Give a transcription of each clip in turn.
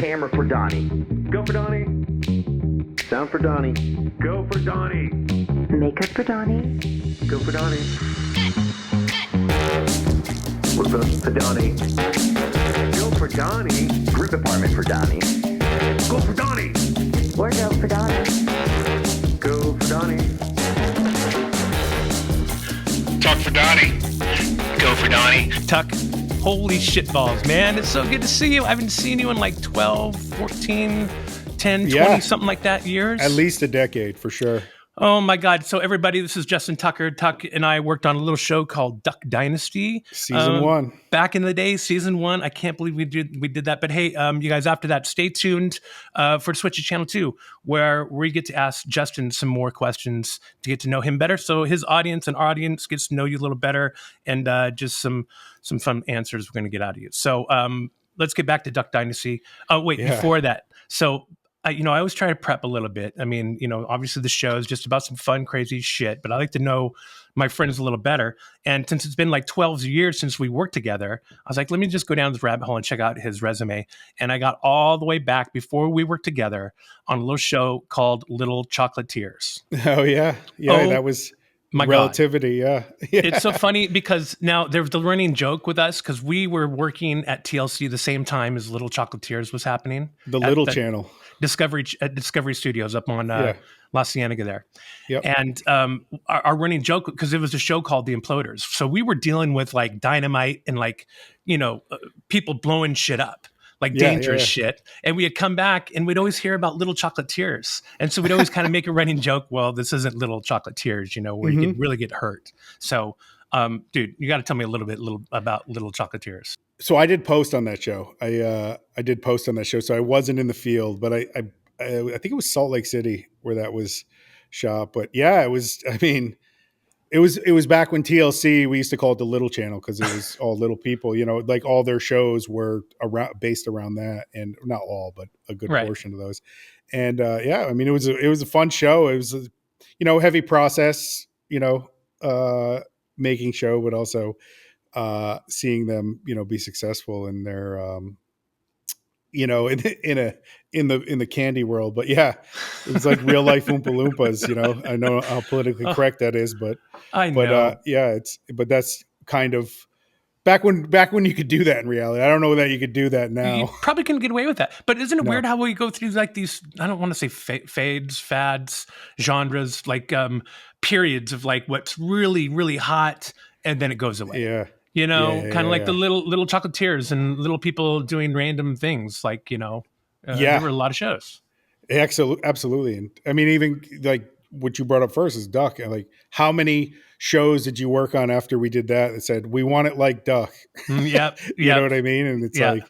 Camera for Donnie. Go for Donnie. Sound for Donnie. Go for Donnie. Makeup for Donnie. Go for Donnie. What's up for Donnie? Go for Donnie. Grip apartment for Donnie. Go for Donnie. Wardrobe for Donnie. Go for Donnie. Talk for Donnie. Go for Donnie. Tuck, holy shitballs, man. It's so good to see you. I haven't seen you in like 12, 14, 10, 20, something like that years. At least a decade, for sure. Oh my God. So everybody, this is Justin Tucker. Tuck and I worked on a little show called Duck Dynasty. Season 1. Back in the day, season 1. I can't believe we did that. But hey, you guys, after that, stay tuned for Switch to Channel 2, where we get to ask Justin some more questions to get to know him better. So his audience and our audience gets to know you a little better, and just some fun answers we're going to get out of you. So let's get back to Duck Dynasty. Oh, wait, before that. So I always try to prep a little bit. I mean, obviously the show is just about some fun, crazy shit, but I like to know my friends a little better. And since it's been like 12 years since we worked together, I was like, let me just go down this rabbit hole and check out his resume. And I got all the way back before we worked together on a little show called Little Chocolatiers. Oh, yeah. Yeah, that was my Relativity. God. Yeah. It's so funny because now there's the running joke with us because we were working at TLC the same time as Little Chocolatiers was happening. The Little Channel. Discovery Studios up on La Cienega there. Yep. And our running joke, because it was a show called The Imploders. So we were dealing with like dynamite and like, people blowing shit up, like dangerous shit. And we had come back and we'd always hear about Little Chocolatiers. And so we'd always kind of make a running joke, well, this isn't Little Chocolatiers, where you can really get hurt. So, dude, you got to tell me a little about Little Chocolatiers. So I did post on that show. I did post on that show. So I wasn't in the field, but I think it was Salt Lake City where that was shot. But yeah, it was. I mean, it was back when TLC, we used to call it the Little Channel because it was all little people. Like all their shows were based around that, and not all, but a good portion of those. And I mean, it was a fun show. It was heavy process, making show, but also seeing them, be successful in their, in the candy world. But yeah, it was like real life Oompa Loompas. I know how politically correct that is, but I know. But that's kind of back when you could do that in reality. I don't know that you could do that now. You probably couldn't get away with that. But isn't it weird how we go through like these, I don't want to say fads, genres, like periods of like what's really, really hot and then it goes away. Yeah. Kind of like the little Chocolatiers and little people doing random things. Like, there were a lot of shows. Absolutely. And I mean, even like what you brought up first is Duck. Like, how many shows did you work on after we did that said, we want it like Duck? Yep. You know what I mean? And it's like,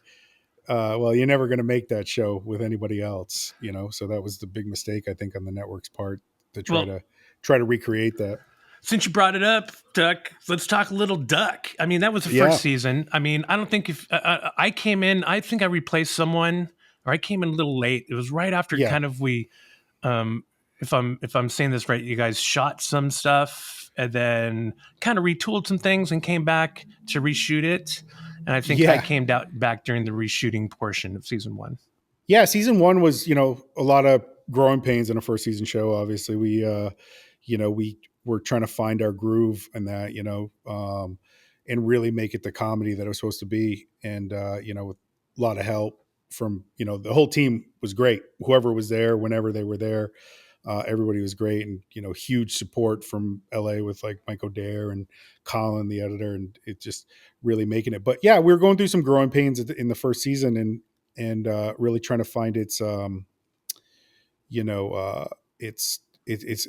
well, you're never going to make that show with anybody else, So that was the big mistake, I think, on the network's part to try to recreate that. Since you brought it up, Duck, let's talk a little Duck. I mean, that was the first season. I mean, I don't think if I came in, I think I replaced someone, or I came in a little late. It was right after kind of we, if I'm saying this right, you guys shot some stuff and then kind of retooled some things and came back to reshoot it. And I think I came back during the reshooting portion of season 1. Yeah, season 1 was, a lot of growing pains in a first season show. Obviously, we we're trying to find our groove in that, and really make it the comedy that it was supposed to be. And, with a lot of help from, the whole team was great. Whoever was there, whenever they were there, everybody was great. And, huge support from LA with like Mike O'Dare and Colin, the editor, and it just really making it. But yeah, we were going through some growing pains in the first season and really trying to find its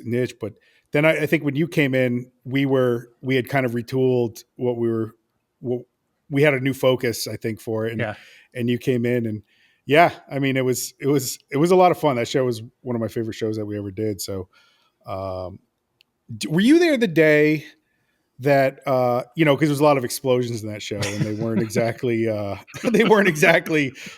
niche. But then I think when you came in, we had kind of retooled what we had a new focus, I think, for it. And you came in and I mean, it was a lot of fun. That show was one of my favorite shows that we ever did. So, were you there the day that, cause there's a lot of explosions in that show and they weren't exactly,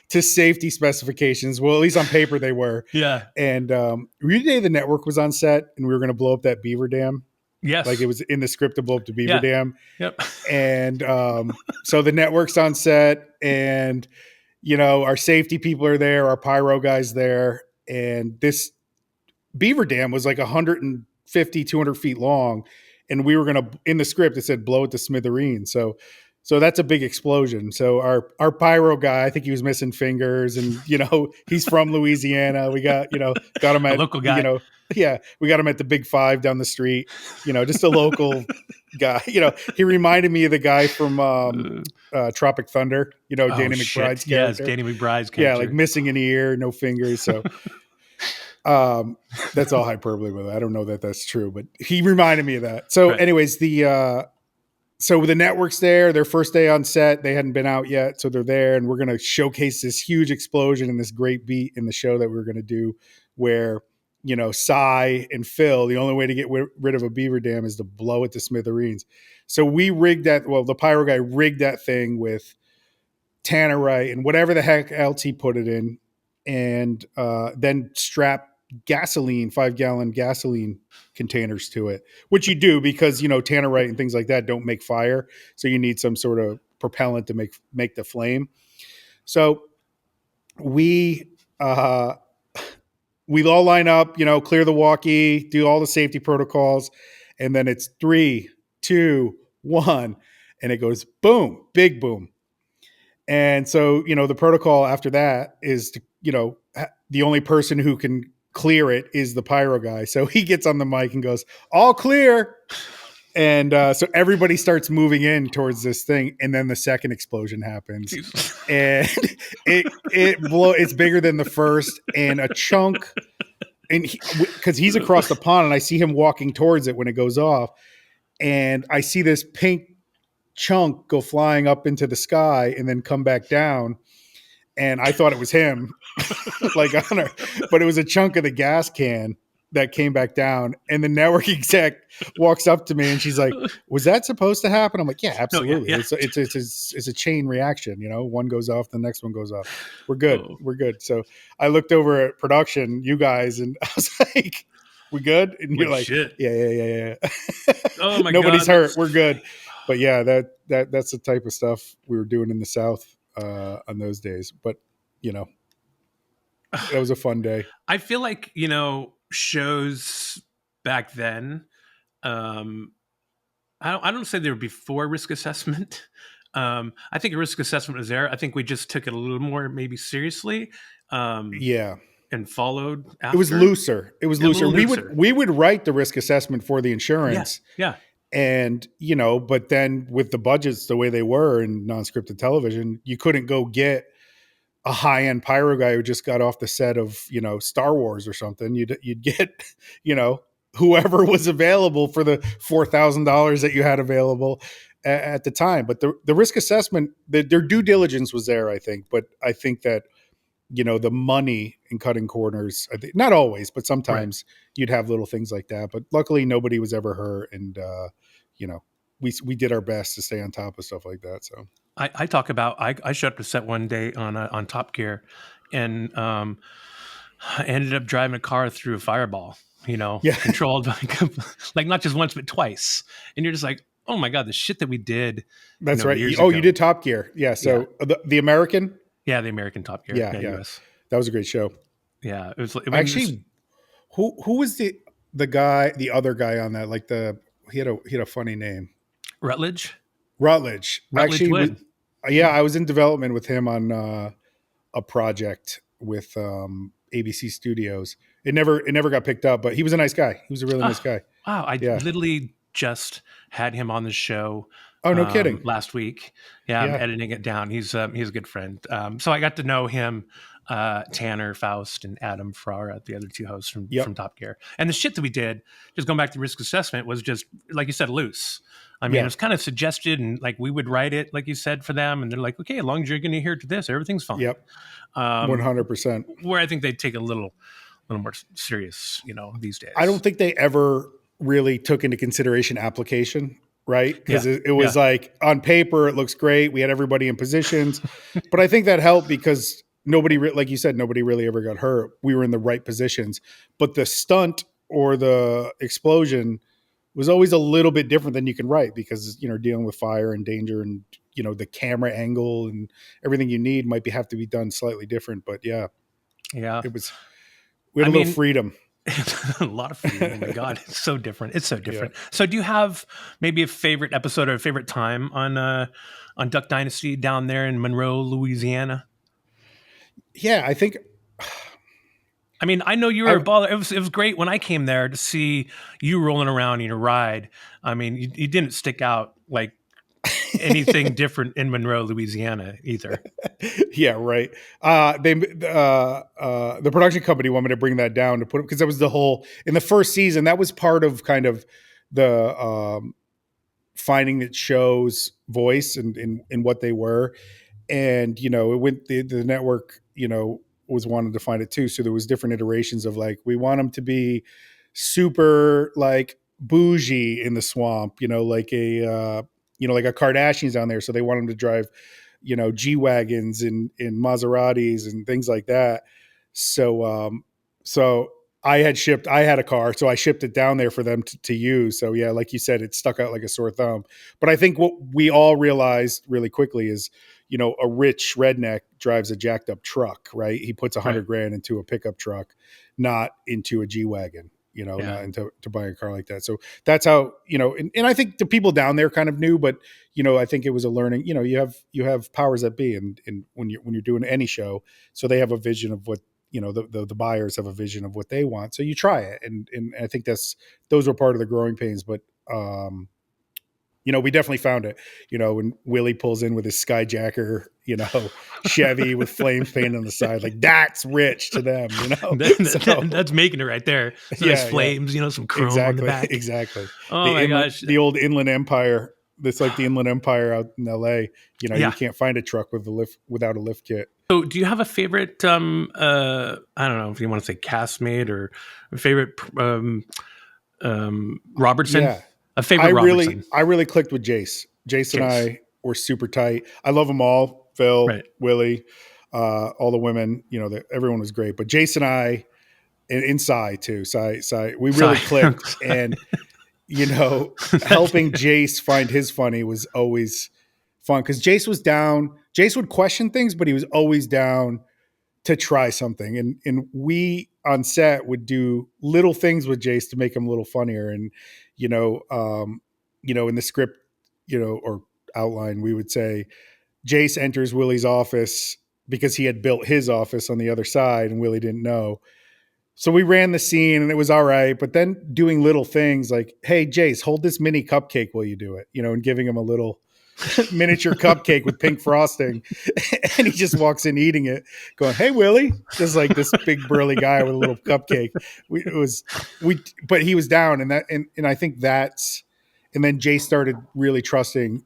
to safety specifications. Well, at least on paper they were. Yeah. And, were you the day the network was on set and we were going to blow up that beaver dam? Yes. Like it was in the script to blow up the beaver dam. Yep. And, so the network's on set and our safety people are there, our pyro guys there, and this beaver dam was like 150, 200 feet long, and we were gonna, in the script it said blow it to smithereens. So that's a big explosion. So our pyro guy, I think he was missing fingers, and he's from Louisiana. We got got him at local guy. We got him at the Big Five down the street. Just a local guy. He reminded me of the guy from Tropic Thunder. Danny McBride's character. Yes, Danny McBride's character. Yeah, like missing an ear, no fingers. So that's all hyperbole with it. I don't know that that's true, but he reminded me of that. So, anyways, so the network's there, their first day on set, they hadn't been out yet. So they're there, and we're going to showcase this huge explosion and this great beat in the show that we're going to do where, Cy and Phil, the only way to get rid of a beaver dam is to blow it to smithereens. So we rigged the pyro guy rigged that thing with tannerite and whatever the heck else he put it in, and then strapped gasoline, 5-gallon gasoline containers to it, which you do because tannerite and things like that don't make fire, so you need some sort of propellant to make the flame. So we all line up, clear the walkie, do all the safety protocols, and then it's 3, 2, 1, and it goes boom, big boom. And so the protocol after that is to the only person who can clear it is the pyro guy. So he gets on the mic and goes, all clear. And so everybody starts moving in towards this thing. And then the second explosion happens. And it's bigger than the first, and a chunk. And because he's across the pond, and I see him walking towards it when it goes off. And I see this pink chunk go flying up into the sky and then come back down. And I thought it was him, but it was a chunk of the gas can that came back down. And the network exec walks up to me and she's like, "Was that supposed to happen?" I'm like, "Yeah, absolutely. Yeah. It's a chain reaction. One goes off, the next one goes off. We're good. We're good." So I looked over at production, you guys, and I was like, "We good?" And you're like, shit. Yeah. Oh my God. Nobody's hurt. We're good. But yeah, that's the type of stuff we were doing in the South on those days. But it was a fun day. I feel like shows back then, I don't say they were before risk assessment. I think a risk assessment was there. I think we just took it a little more maybe seriously. And followed after. It was looser. We would write the risk assessment for the insurance. Yeah. And, but then with the budgets the way they were in non-scripted television, you couldn't go get a high-end pyro guy who just got off the set of, Star Wars or something. You'd get, whoever was available for the $4,000 that you had available at the time. But the risk assessment, their due diligence was there, I think. But I think that, the money in cutting corners, not always, but sometimes you'd have little things like that. But luckily nobody was ever hurt. And, we did our best to stay on top of stuff like that. So I talk about, I showed up to set one day on Top Gear, and I ended up driving a car through a fireball, controlled like not just once, but twice. And you're just like, oh my God, the shit that we did. That's right. You did Top Gear. Yeah. So the American. Yeah, the American Top Gear. Yeah. US. That was a great show. Yeah, it was actually. Who was the other guy on that? Like he had a funny name. Rutledge. Actually, I was in development with him on a project with ABC Studios. It never got picked up, but he was a nice guy. He was a really nice guy. Wow, I literally just had him on the show. Oh, no kidding. Last week. Yeah, I'm editing it down. He's a good friend. So I got to know him, Tanner, Faust, and Adam Farrar, the other two hosts from Top Gear. And the shit that we did, just going back to risk assessment, was just, like you said, loose. I mean, it was kind of suggested, and like we would write it, like you said, for them. And they're like, okay, as long as you're going to adhere to this, everything's fine. Yep. 100%. Where I think they take a little more serious, these days. I don't think they ever really took into consideration application. Right. Because it was like on paper, it looks great. We had everybody in positions, but I think that helped because like you said, nobody really ever got hurt. We were in the right positions, but the stunt or the explosion was always a little bit different than you can write because, dealing with fire and danger and, the camera angle and everything you need might have to be done slightly different. But yeah, we had a little freedom. A lot of freedom. Oh my God, it's so different. It's so different. Yeah. So do you have maybe a favorite episode or a favorite time on Duck Dynasty down there in Monroe, Louisiana? Yeah, I think. I mean, I know you were a baller. It was great when I came there to see you rolling around in your ride. I mean, you didn't stick out like anything different in Monroe, Louisiana either. Yeah, right. The production company wanted me to bring that down to put it, because that was the whole, in the first season, that was part of kind of the finding that show's voice and what they were. And, it went, the network, was wanted to find it too. So there was different iterations of like, we want them to be super like bougie in the swamp, like a Kardashians down there. So they want them to drive, G-Wagons and Maseratis and things like that. So I had a car, so I shipped it down there for them to use. So yeah, like you said, it stuck out like a sore thumb. But I think what we all realized really quickly is, a rich redneck drives a jacked up truck, right? He puts $100,000 into a pickup truck, not into a G-Wagon, not into buying a car like that. So that's how, and I think the people down there kind of knew, but, I think it was a learning, you have powers that be. And when you're doing any show, so they have a vision of what, the buyers have a vision of what they want. So you try it. And I think those were part of the growing pains, but, we definitely found it, when Willie pulls in with his Skyjacker, Chevy with flames painted on the side, like that's rich to them, That's making it right there. So there's flames, some chrome on the back. Exactly. Oh my gosh. The old Inland Empire. That's like the Inland Empire out in LA. You can't find a truck without a lift kit. So do you have a favorite, I don't know if you want to say castmate or a favorite Robertson? Yeah. A favorite Robertson. I really clicked with Jace. Jace and I were super tight. I love them all. Phil, Willie, all the women, everyone was great. But Jace and I, and Cy too. Cy, we really clicked. And, helping Jace find his funny was always fun. Because Jace was down. Jace would question things, but he was always down to try something. And we on set would do little things with Jace to make him a little funnier. And, in the script, or outline, we would say Jace enters Willie's office because he had built his office on the other side and Willie didn't know. So we ran the scene and it was all right. But then doing little things like, hey, Jace, hold this mini cupcake while you do it, and giving him a little miniature cupcake with pink frosting. And he just walks in eating it going, hey, Willie, just like this big burly guy with a little cupcake. But he was down. And I think and then Jay started really trusting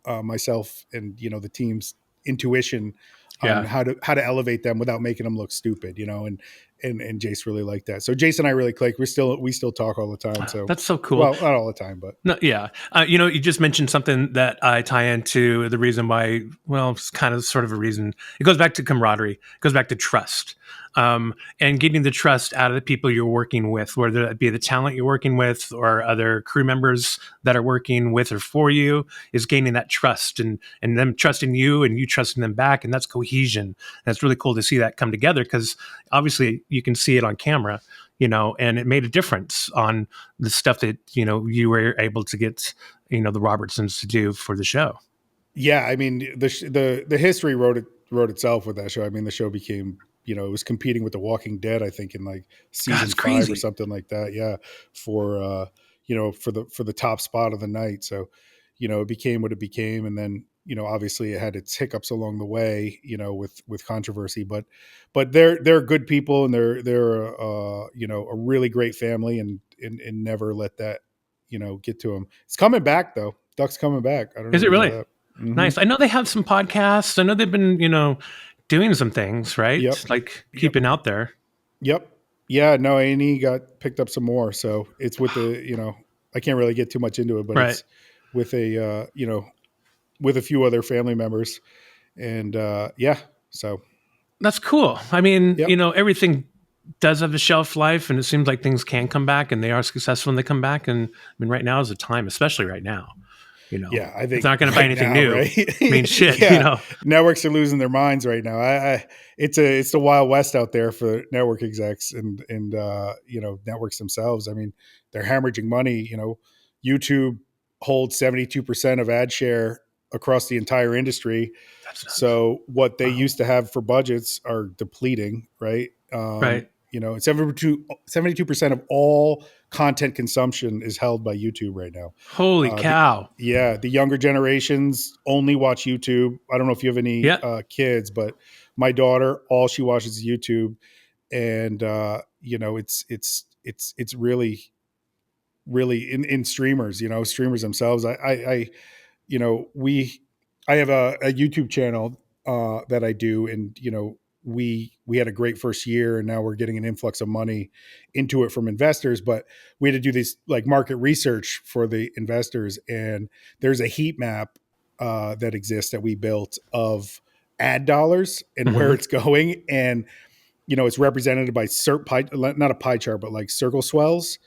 myself and, the team's intuition on how to elevate them without making them look stupid, and Jace really liked that. So Jace and I really click. We still talk all the time. So that's so cool. Well, not all the time, but no, yeah. You just mentioned something that I tie into the reason why. Well, it's kind of sort of a reason. It goes back to camaraderie. It goes back to trust. And getting the trust out of the people you're working with, whether it be the talent you're working with or other crew members that are working with or for you, is gaining that trust and them trusting you and you trusting them back. And that's cohesion. And it's really cool to see that come together because obviously you can see it on camera, and it made a difference on the stuff that, you were able to get, the Robertsons to do for the show. Yeah. I mean, the history wrote itself with that show. I mean, the show became, it was competing with The Walking Dead, I think, in like season 5 or something like that. Yeah. For the top spot of the night. So, it became what it became. And then, obviously it had its hiccups along the way, with controversy, but they're good people and they're a really great family and never let that, get to them. It's coming back though. Duck's coming back. I don't know. Is it really? Mm-hmm. Nice. I know they have some podcasts. I know they've been, doing some things, right? Yep. Like keeping out there. Yep. Yeah. No, A&E got picked up some more. So it's with the, I can't really get too much into it, but it's with with a few other family members. And so. That's cool. I mean, everything does have a shelf life and it seems like things can come back and they are successful when they come back. And I mean, right now is the time, especially right now. Yeah, I think it's not going to buy anything now, new. right? I mean, shit, Yeah. Networks are losing their minds right now. It's the Wild West out there for network execs and networks themselves. I mean, they're hemorrhaging money. YouTube holds 72% of ad share across the entire industry. That's nuts. So what they used to have for budgets are depleting, right? Right. 72% of all content consumption is held by YouTube right now. Holy cow. The younger generations only watch YouTube. I don't know if you have any kids, but my daughter, all she watches is YouTube. And, it's really in streamers, streamers themselves. I have a YouTube channel that I do, and we had a great first year, and now we're getting an influx of money into it from investors. But we had to do this like market research for the investors, and there's a heat map that exists that we built of ad dollars and where it's going, and it's represented by not a pie chart, but like circle swells,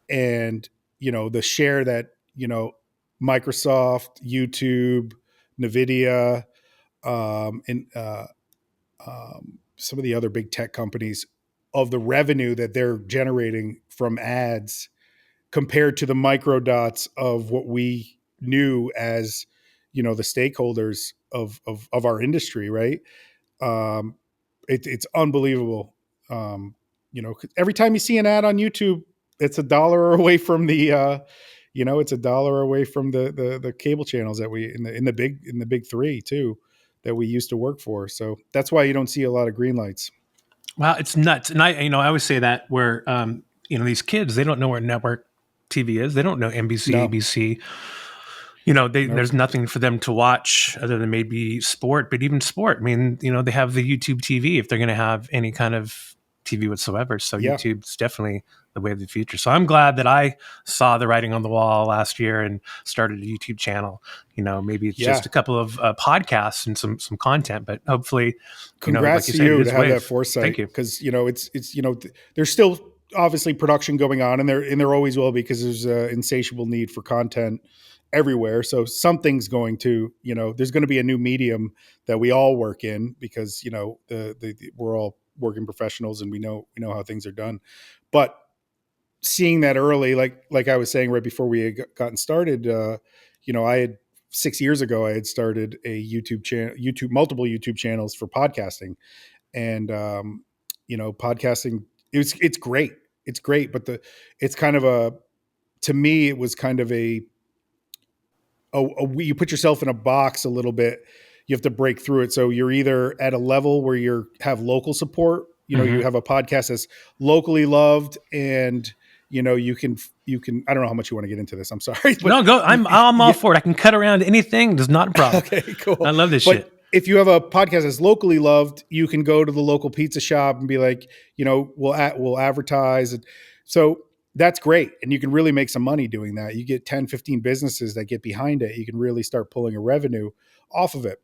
and the share that Microsoft, YouTube, Nvidia, and some of the other big tech companies, of the revenue that they're generating from ads compared to the micro dots of what we knew as the stakeholders of our industry, right? It's unbelievable. Every time you see an ad on YouTube, it's $1 away from the it's $1 away from the cable channels that we in the big three too, that we used to work for. So that's why you don't see a lot of green lights. Wow, it's nuts. And I always say that where these kids, they don't know where network TV is. They don't know NBC, ABC. There's nothing for them to watch other than maybe sport, but even sport. I mean, they have the YouTube TV if they're going to have any kind of TV whatsoever. So YouTube's definitely the way of the future. So I'm glad that I saw the writing on the wall last year and started a YouTube channel. Maybe it's just a couple of podcasts and some content, but hopefully, congrats to you to have that foresight. Thank you. Because there's still obviously production going on, and there always will be, because there's an insatiable need for content everywhere. So something's going to, there's going to be a new medium that we all work in, because we're all working professionals and we know how things are done. But seeing that early, like I was saying right before we had gotten started, I had 6 years ago, I had started a YouTube channel, multiple YouTube channels for podcasting, and podcasting, it's great. It's great, but it's kind of to me, it was kind of you put yourself in a box a little bit. You have to break through it. So you're either at a level where you have local support, you have a podcast that's locally loved, and you can, I don't know how much you want to get into this. I'm sorry. But no, go. I'm all for it. I can cut around anything. It's not a problem. Okay, cool. I love this shit. If you have a podcast that's locally loved, you can go to the local pizza shop and be like, we'll advertise. And so that's great. And you can really make some money doing that. You get 10, 15 businesses that get behind it. You can really start pulling a revenue off of it.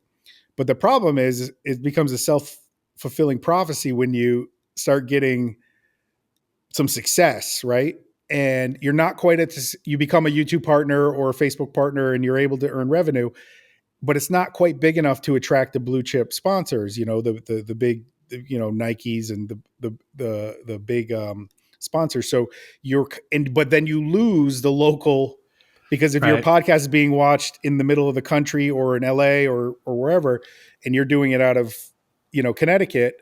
But the problem is it becomes a self-fulfilling prophecy when you start getting some success, right? And you're not quite at this, you become a YouTube partner or a Facebook partner, and you're able to earn revenue, but it's not quite big enough to attract the blue chip sponsors, the big, Nikes and the big sponsors. So but then you lose the local, because if your podcast is being watched in the middle of the country or in LA or wherever, and you're doing it out of, Connecticut,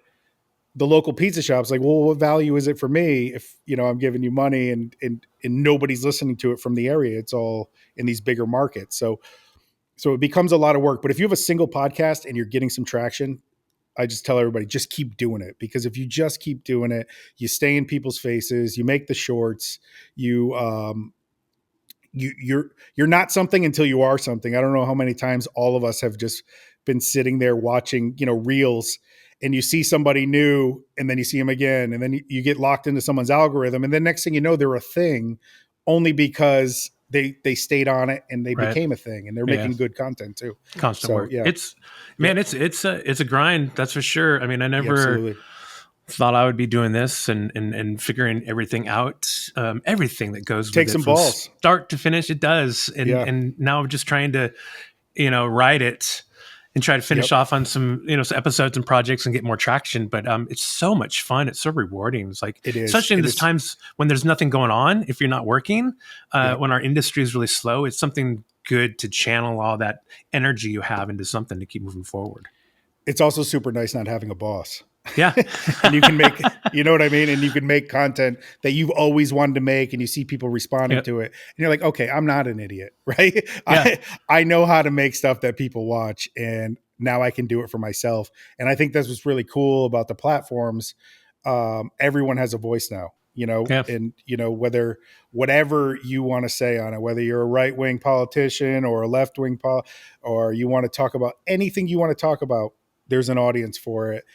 the local pizza shop's like, well, what value is it for me if, I'm giving you money and nobody's listening to it from the area? It's all in these bigger markets. So it becomes a lot of work. But if you have a single podcast and you're getting some traction, I just tell everybody, just keep doing it. Because if you just keep doing it, you stay in people's faces, you make the shorts, you're not something until you are something. I don't know how many times all of us have just been sitting there watching, reels, and you see somebody new, and then you see them again, and then you get locked into someone's algorithm, and then next thing you know, they're a thing only because they stayed on it and they became a thing, and they're making good content too. Constant work. Yeah. It's a grind. That's for sure. I mean, I never thought I would be doing this and figuring everything out, everything that goes with Takes it some from balls. start to finish. It does, and now I'm just trying to, write it and try to finish off on some, some episodes and projects and get more traction. But it's so much fun. It's so rewarding. It's like, It is. especially in It these is. times when there's nothing going on, if you're not working, when our industry is really slow, it's something good to channel all that energy you have into something to keep moving forward. It's also super nice not having a boss. Yeah. And you can make, you know what I mean? And you can make content that you've always wanted to make, and you see people responding to it. And you're like, okay, I'm not an idiot, right? Yeah. I know how to make stuff that people watch, and now I can do it for myself. And I think that's what's really cool about the platforms. Everyone has a voice now, and, whatever you want to say on it, whether you're a right-wing politician or a left-wing or you want to talk about anything you want to talk about, there's an audience for it.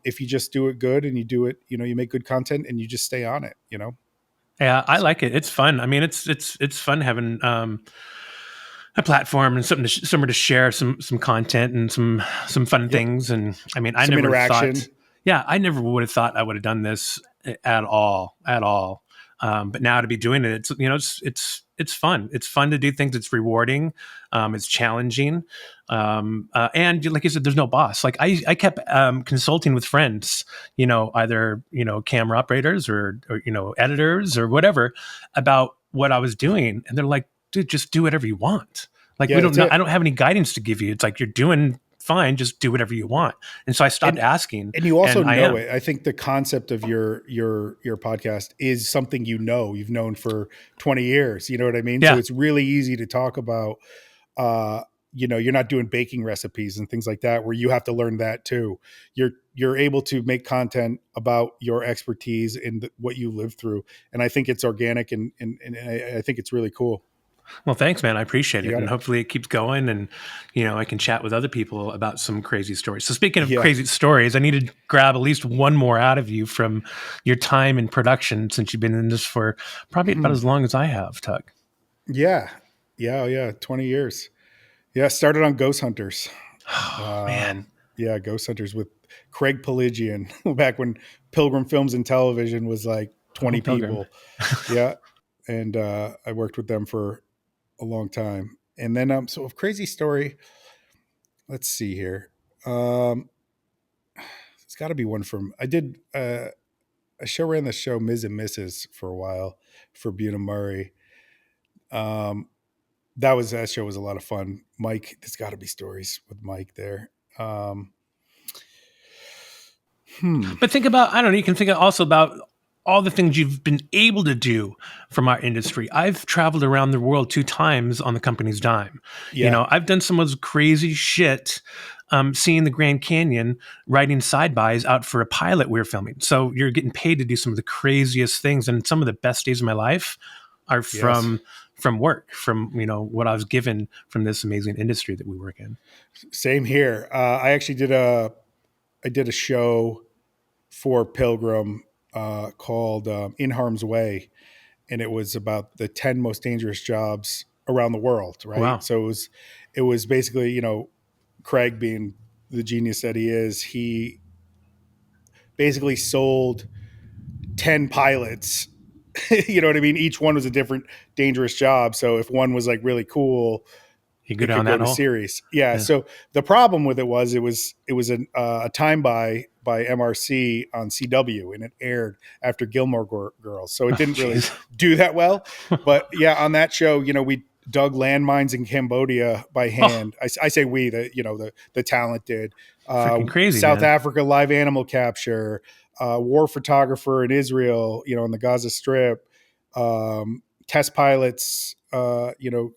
If you just do it good and you do it, you make good content and you just stay on it, Yeah, I like it. It's fun. I mean, it's fun having a platform and somewhere to share some content and some fun things. And I mean, I Some never interaction. thought. Yeah, I never would have thought I would have done this at all. But now to be doing it, it's fun. It's fun to do things. It's rewarding. It's challenging. And like you said, there's no boss. Like I kept consulting with friends, either camera operators or editors or whatever about what I was doing, and they're like, "Dude, just do whatever you want. Like we don't know. I don't have any guidance to give you. It's like you're doing fine. Just do whatever you want." And so I stopped asking. And you also know it. I think the concept of your podcast is something you've known for 20 years. You know what I mean? Yeah. So it's really easy to talk about. You're not doing baking recipes and things like that where you have to learn that too. You're able to make content about your expertise and what you lived through. And I think it's organic and I think it's really cool. Well, thanks, man. I appreciate it. And it. hopefully it keeps going and, I can chat with other people about some crazy stories. So speaking of crazy stories, I need to grab at least one more out of you from your time in production, since you've been in this for probably about as long as I have, Tug. Yeah. 20 years. Yeah. Started on Ghost Hunters. Oh, man. Yeah. Ghost Hunters with Craig Pelagian back when Pilgrim Films and Television was like 20 people. Yeah. And I worked with them for a long time. And then so a crazy story. Let's see here. It's got to be one from I did a show, ran the show Ms. and Mrs. for a while for Buna Murray. That show was a lot of fun. Mike, there's got to be stories with Mike there. But think about, I don't know, you can think also about all the things you've been able to do from our industry. I've traveled around the world 2 times on the company's dime. Yeah. I've done some of those crazy shit, seeing the Grand Canyon, writing side-bys out for a pilot we were filming. So you're getting paid to do some of the craziest things. And some of the best days of my life are from work, from, what I was given from this amazing industry that we work in. Same here. I actually did a show for Pilgrim called In Harm's Way, and it was about the 10 most dangerous jobs around the world, right? Wow. So it was basically, Craig, being the genius that he is, he basically sold 10 pilots. You know what I mean? Each one was a different dangerous job. So if one was like really cool, you go down that whole series. Yeah. So the problem with it was a time by MRC on CW, and it aired after Gilmore Girls. So it didn't really do that well. But yeah, on that show, we dug landmines in Cambodia by hand. I say we, the talent did. Freaking crazy. South man. Africa live animal capture, war photographer in Israel, in the Gaza Strip, test pilots,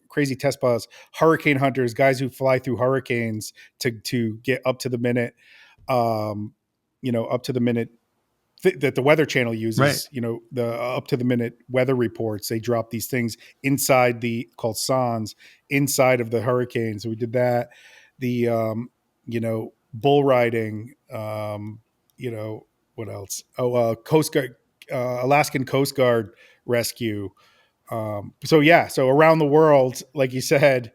crazy test pilots, hurricane hunters, guys who fly through hurricanes to get up to the minute, that the Weather Channel uses, right. The up to the minute weather reports. They drop these things inside called SONs inside of the hurricane. So we did that. The, bull riding, what else? Coast Guard, Alaskan Coast Guard rescue. So around the world, like you said,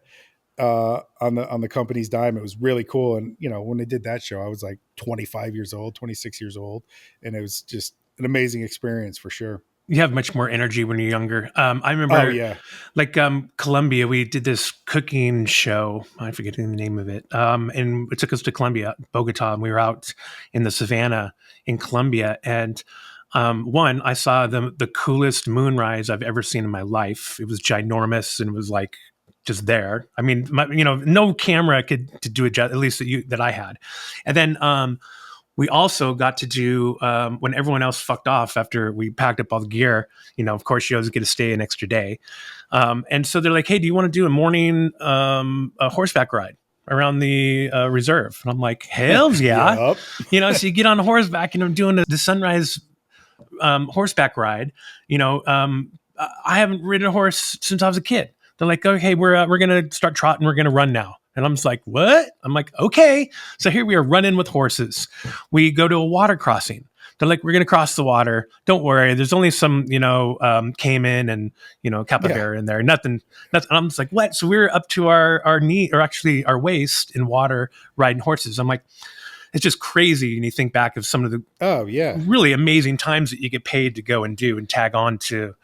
on the company's dime. It was really cool. And when they did that show, I was like 25 years old, 26 years old, and it was just an amazing experience for sure. You have much more energy when you're younger. I remember, Oh yeah, like Colombia, we did this cooking show. I'm forgetting the name of it. And it took us to Colombia, Bogota, and we were out in the savannah in Colombia. And one, I saw the coolest moonrise I've ever seen in my life. It was ginormous and it was like just there. I mean, no camera could to do it, at least that I had. And then we also got to do when everyone else fucked off after we packed up all the gear. Of course, you always get to stay an extra day. And so they're like, "Hey, do you want to do a morning a horseback ride around the reserve?" And I'm like, "Hells yeah!" Yep. So you get on horseback, and I'm doing the sunrise horseback ride. I haven't ridden a horse since I was a kid. They're like, "Okay, we're gonna start trotting. We're gonna run now." And I'm just like, "What?" I'm like, "Okay." So here we are running with horses. We go to a water crossing. They're like, "We're going to cross the water. Don't worry. There's only some, caiman and, capybara in there. Nothing. And I'm just like, what? So we're up to our knee, or actually our waist in water riding horses. I'm like, it's just crazy. And you think back of some of the really amazing times that you get paid to go and do and tag on to,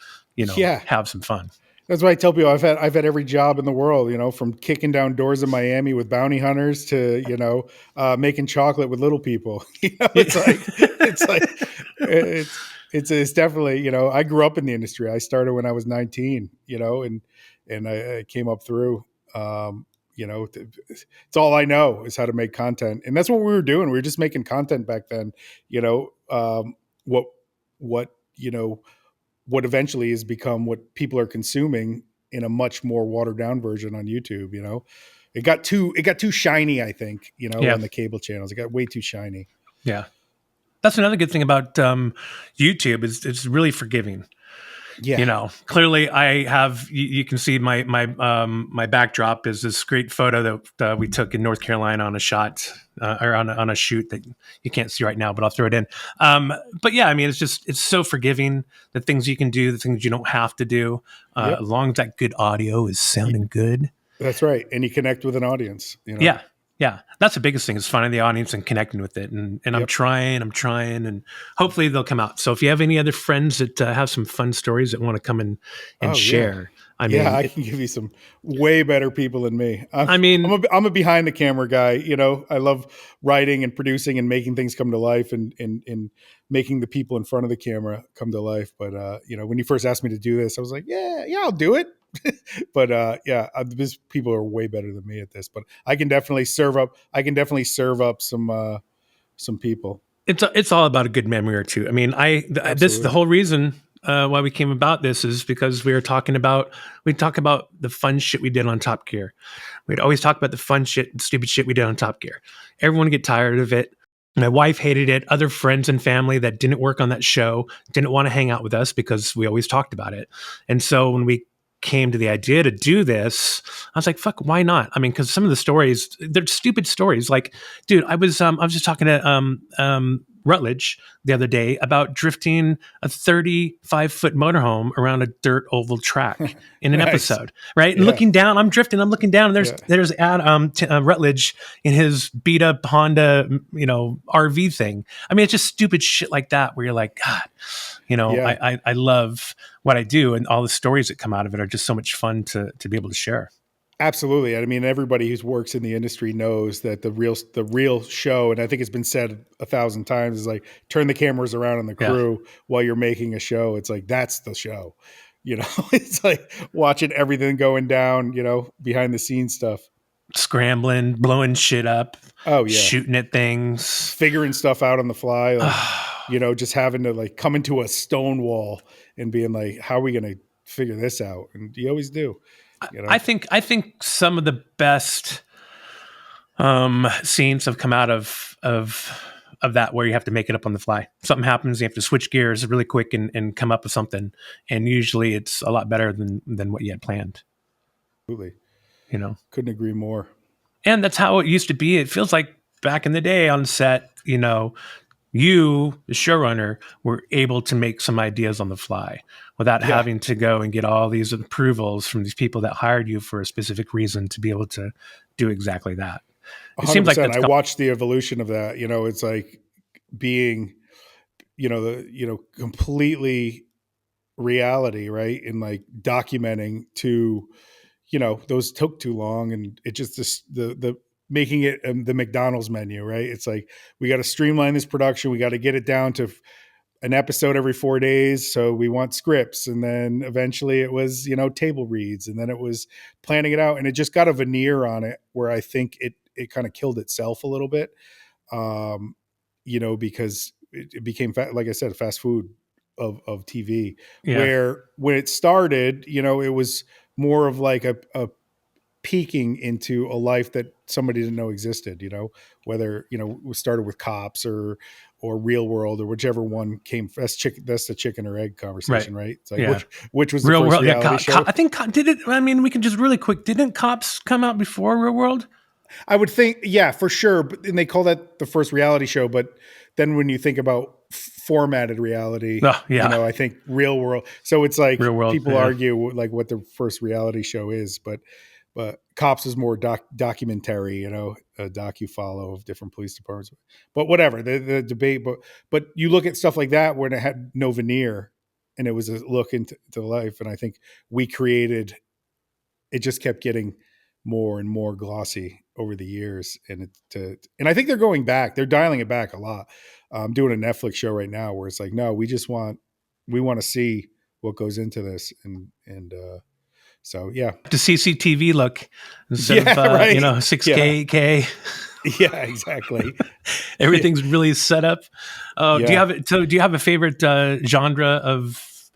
have some fun. That's why I tell people I've had every job in the world, from kicking down doors in Miami with bounty hunters to, making chocolate with little people. It's definitely, I grew up in the industry. I started when I was 19, and I came up through, it's all I know is how to make content. And that's what we were doing. We were just making content back then, what eventually has become what people are consuming in a much more watered down version on YouTube. It got too shiny, I think, on the cable channels. It got way too shiny. Yeah. That's another good thing about YouTube is it's really forgiving. Yeah. Clearly I have, you can see my backdrop is this great photo that we took in North Carolina on a shot or on a shoot that you can't see right now, but I'll throw it in. But yeah, I mean, it's so forgiving, the things you can do, the things you don't have to do, as long as that good audio is sounding good. That's right. And you connect with an audience, Yeah. Yeah, that's the biggest thing is finding the audience and connecting with it. And I'm trying, and hopefully they'll come out. So if you have any other friends that have some fun stories that want to come and share, I mean, I can give you some way better people than me. I'm a behind the camera guy. I love writing and producing and making things come to life and making the people in front of the camera come to life. But when you first asked me to do this, I was like, yeah, I'll do it. But these people are way better than me at this. But I can definitely serve up. Some people. It's all about a good memory or two. I mean, the whole reason why we came about this is because we talk about the fun shit we did on Top Gear. We'd always talk about the fun shit and stupid shit we did on Top Gear. Everyone get tired of it. My wife hated it. Other friends and family that didn't work on that show didn't want to hang out with us because we always talked about it. And so when we came to the idea to do this, I was like, fuck, why not? I mean, because some of the stories, they're stupid stories. Like, dude, I was just talking to Rutledge the other day about drifting a 35-foot motorhome around a dirt oval track in an episode, right? And looking down, I'm looking down, and there's Rutledge in his beat up Honda, RV thing. I mean, it's just stupid shit like that where you're like, God, I love what I do, and all the stories that come out of it are just so much fun to be able to share. Absolutely. I mean, everybody who works in the industry knows that the real show, and I think it's been said 1,000 times, is like turn the cameras around on the crew while you're making a show. It's like, that's the show. It's like watching everything going down, behind the scenes stuff. Scrambling, blowing shit up. Oh, yeah. Shooting at things. Figuring stuff out on the fly. Like, just having to like come into a stone wall and being like, how are we going to figure this out? And you always do. I think some of the best scenes have come out of that, where you have to make it up on the fly. Something happens, you have to switch gears really quick and come up with something. And usually it's a lot better than what you had planned. Absolutely. Couldn't agree more. And that's how it used to be. It feels like back in the day on set, you, the showrunner, were able to make some ideas on the fly without having to go and get all these approvals from these people that hired you for a specific reason to be able to do exactly that. It 100%. seems like that's I watched the evolution of that. It's like being, completely reality, right? And like documenting to, those took too long, and it just the making it the McDonald's menu, right? It's like we got to streamline this production. We got to get it down to an episode every 4 days. So we want scripts, and then eventually it was table reads, and then it was planning it out, and it just got a veneer on it where I think it kind of killed itself a little bit, because it became like I said, fast food of TV. Where when it started, it was more of like a peeking into a life that somebody didn't know existed, whether, we started with Cops or Real World or whichever one came. That's the chicken or egg conversation, right? It's like, which was the Real first World. reality show? I think did it. I mean, we can just really quick. Didn't Cops come out before Real World? I would think, yeah, for sure. And they call that the first reality show. But then when you think about formatted reality, I think Real World. So it's like people argue like what the first reality show is, but Cops is more documentary, a docu-follow of different police departments. But whatever, the debate. But you look at stuff like that when it had no veneer and it was a look into life. And I think we created, it just kept getting more and more glossy over the years. And I think they're going back. They're dialing it back a lot. I'm doing a Netflix show right now where it's like, no, we want to see what goes into this. So yeah, the CCTV look instead of right. 6K. Yeah, exactly. Everything's really set up. Do you have a favorite genre of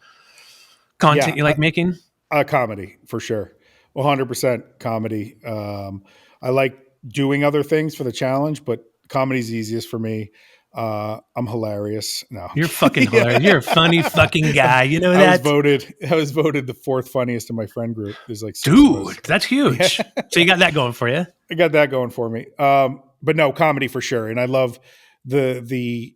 content you like making? Comedy, for sure. 100% comedy. I like doing other things for the challenge, but comedy's easiest for me. I'm hilarious. No, you're fucking hilarious. You're a funny fucking guy. You know that? I was voted the fourth funniest in my friend group. There's like 6 dude, that's huge. So you got that going for you. I got that going for me. But no, comedy for sure. And I love the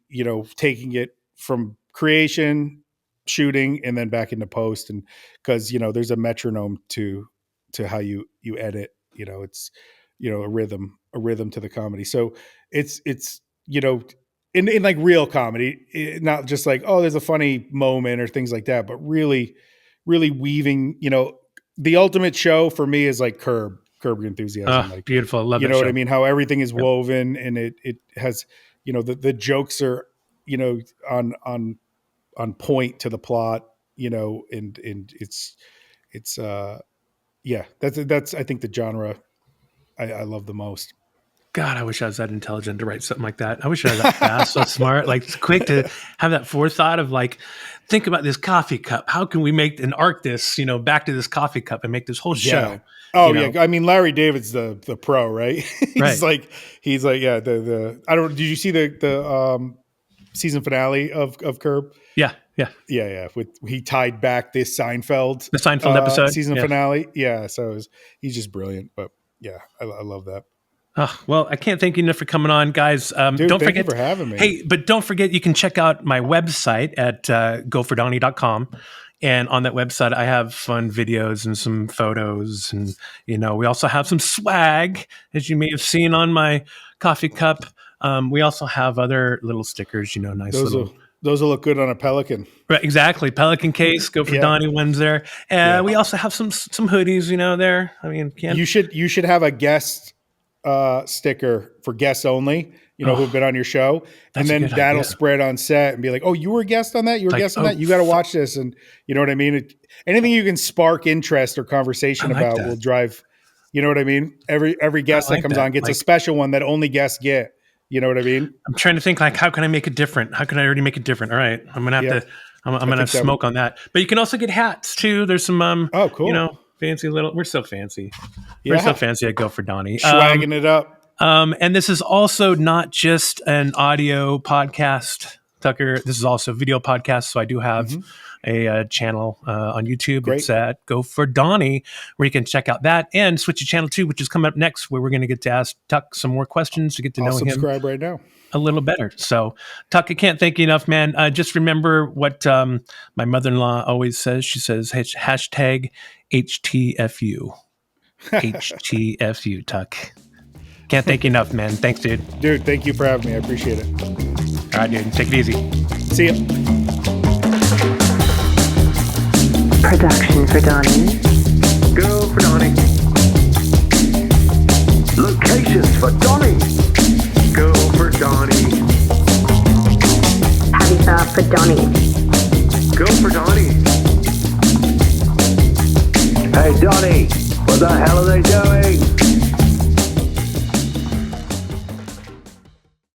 taking it from creation, shooting, and then back into post. And because there's a metronome to how you edit. It's a rhythm to the comedy. So it's in like real comedy, not just like, oh, there's a funny moment or things like that, but really, really weaving, the ultimate show for me is like Curb Your Enthusiasm. Like, beautiful. Love you know that what show. I mean? How everything is woven and it has, the jokes are, on point to the plot, and it's that's, I think the genre I love the most. God, I wish I was that intelligent to write something like that. I wish I was that fast, so smart, like quick to have that forethought of like, think about this coffee cup. How can we make and arc this, back to this coffee cup and make this whole show? Oh yeah. I mean, Larry David's the pro, right? he's like, yeah, did you see the season finale of Curb? Yeah. He tied back this Seinfeld episode season finale. Yeah. So he's just brilliant, but yeah, I love that. Well, I can't thank you enough for coming on, guys. Dude, don't forget for having me. Hey, but don't forget, you can check out my website at gofordonny.com. And on that website, I have fun videos and some photos. And, we also have some swag, as you may have seen on my coffee cup. We also have other little stickers, nice Those will look good on a Pelican. Right, exactly. Pelican case, Go for Donny ones there. We also have some hoodies, there. I mean, you should have a guest sticker for guests only, who've been on your show, and then that'll spread on set and be like, oh, you were a guest on that? You were a guest on that? You got to watch this. And you know what I mean? Anything you can spark interest or conversation about will drive, you know what I mean? Every guest that comes on gets a special one that only guests get. You know what I mean? I'm trying to think like, how can I make it different? How can I already make it different? All right. I'm going to have to, I'm going to smoke on that. But you can also get hats too. There's some, oh, cool. Fancy little, we're so fancy. We're so fancy at Go for Donny. Swagging it up. And this is also not just an audio podcast Tucker. This is also a video podcast, so I do have a channel on YouTube. Great. It's at Go For Donny, where you can check out that, and Switchy Channel 2, which is coming up next, where we're going to get to ask Tuck some more questions to get to I'll know him subscribe right now. a little better. So, Tuck, I can't thank you enough, man. Just remember what my mother-in-law always says. She says, hashtag HTFU. HTFU, Tuck. Can't thank you enough, man. Thanks, dude. Dude, thank you for having me. I appreciate it. All right, dude. Take it easy. See ya. Production for Donny. Go for Donny. Locations for Donny. Go for Donny. Habitat for Donny. Go for Donny. Hey, Donny, what the hell are they doing?